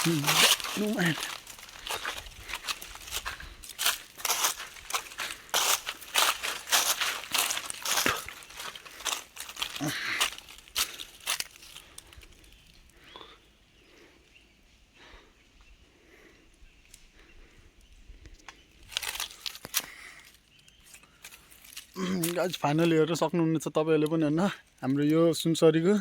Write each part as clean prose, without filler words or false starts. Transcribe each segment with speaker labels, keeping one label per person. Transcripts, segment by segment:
Speaker 1: No man. Guys finally हेर्न सक्नुहुनेछ तपाईहरुले पनि हैन हाम्रो यो सुनसरीको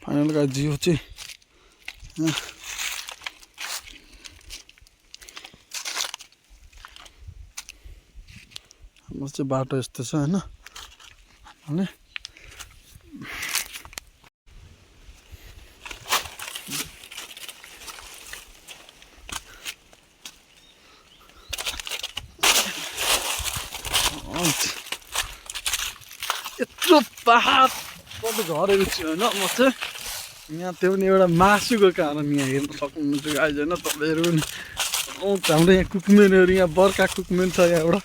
Speaker 1: फाइनल का जियो चाहिँ हाम्रो चाहिँ बाटो यस्तो छ हैन अनि यत्रो पहाड कति झरेको छु हैन म चाहिँ यहाँ त्यो पनि एउटा मासुको कारण यहाँ हेर्न सक्नुहुन्छ गाइज हैन तपाईहरु पनि हाम्रो यहाँ कुकुमेनहरु यहाँ बर्खा कुकुमेन छ यहाँ एउटा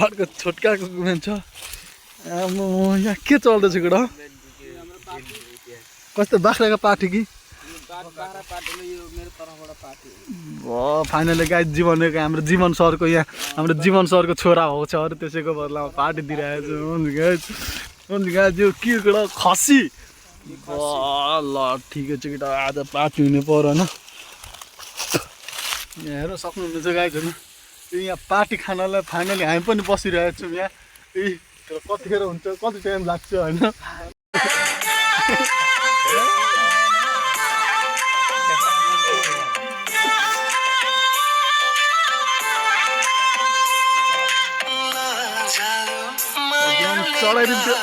Speaker 1: अर्को छोटका कुकुमेन छ यहाँ के चल्दैछ गडा कस्तो बाख्राको पाठी कि फाइनली गाइज जीवनको हाम्रो जीवन सरको यहाँ हाम्रो जीवन सरको छोरा हो छ अरु त्यसैको बदलामा पार्टी दिइरहेको छु गाइज यो के गडा खसी ल ठिकै छ केटा आज पार्टी हुने पर्यो हैन यहाँ हेर्न सक्नुहुनेछ गाइजहरु यहाँ पार्टी खानालाई फाइनली हामी पनि बसिरहेको छौँ यहाँ कतिखेर हुन्छ कति टाइम लाग्छ हैन चढाइदिन्थ्यो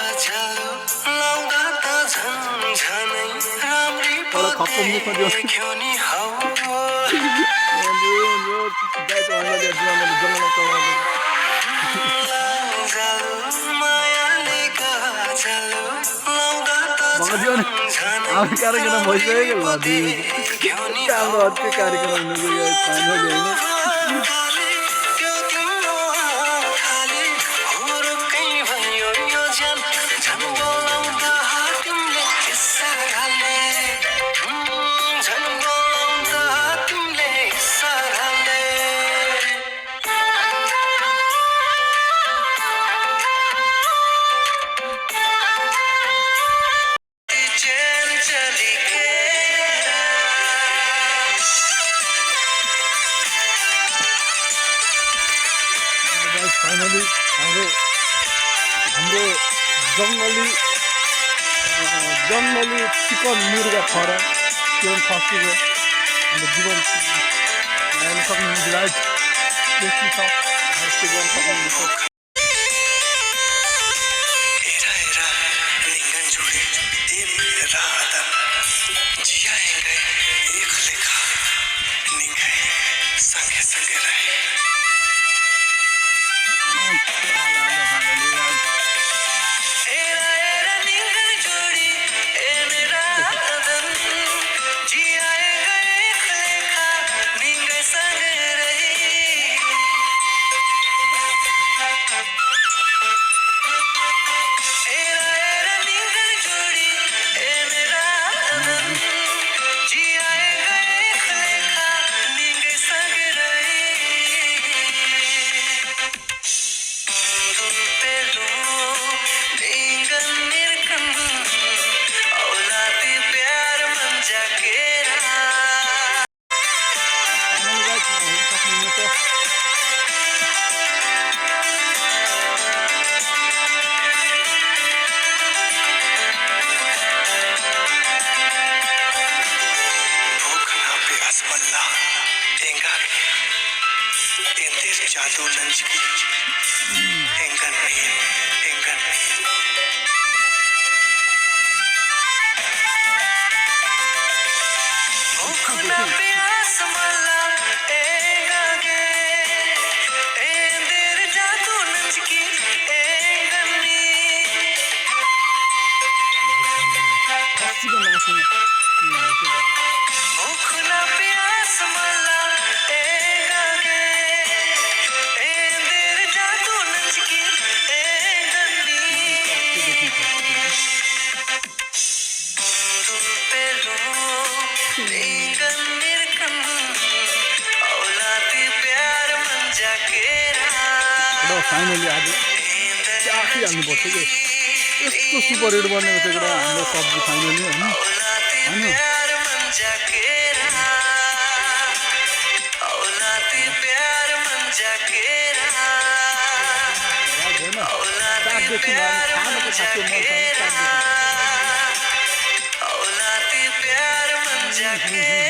Speaker 1: कार्यक्रम भइसक्यो हाम्रो अर्कै कार्यक्रम फाइनली हाम्रो जङ्गली चिकन मुर्गा खरा त्यो खसीको हाम्रो जीवन हेर्न सक्नुहुन्छ गाइज टेस्टी छ जीवन सक्नुहुन्छ
Speaker 2: जादू नंज की एंगन नहीं एंगन नहीं भूखना प्यास मला एंगागे एंदेर जादू नंज की एंगन भूखना प्यास मला एंगागे एंदेर जादू नंज की एंगन पेलो एंगन निरकन औलादी प्यार मन जाकेरा
Speaker 1: फाइनली आज आफै हाल्नुपर्छ कि यस्तो सुपर हिट बनेको छ एउटा हाम्रो सब्जी फाइनली होइन
Speaker 2: प्यार मन जाकेरा औलादी प्यार मन जाकेरा औलादी प्यार मन जाकेरा औलादी प्यार मन जाकेरा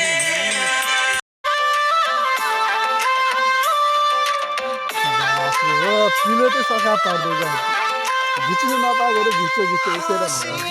Speaker 1: प्लेटै सफा पार्दै घिच्नु नपाएको घिच्यो घिच्यो यसै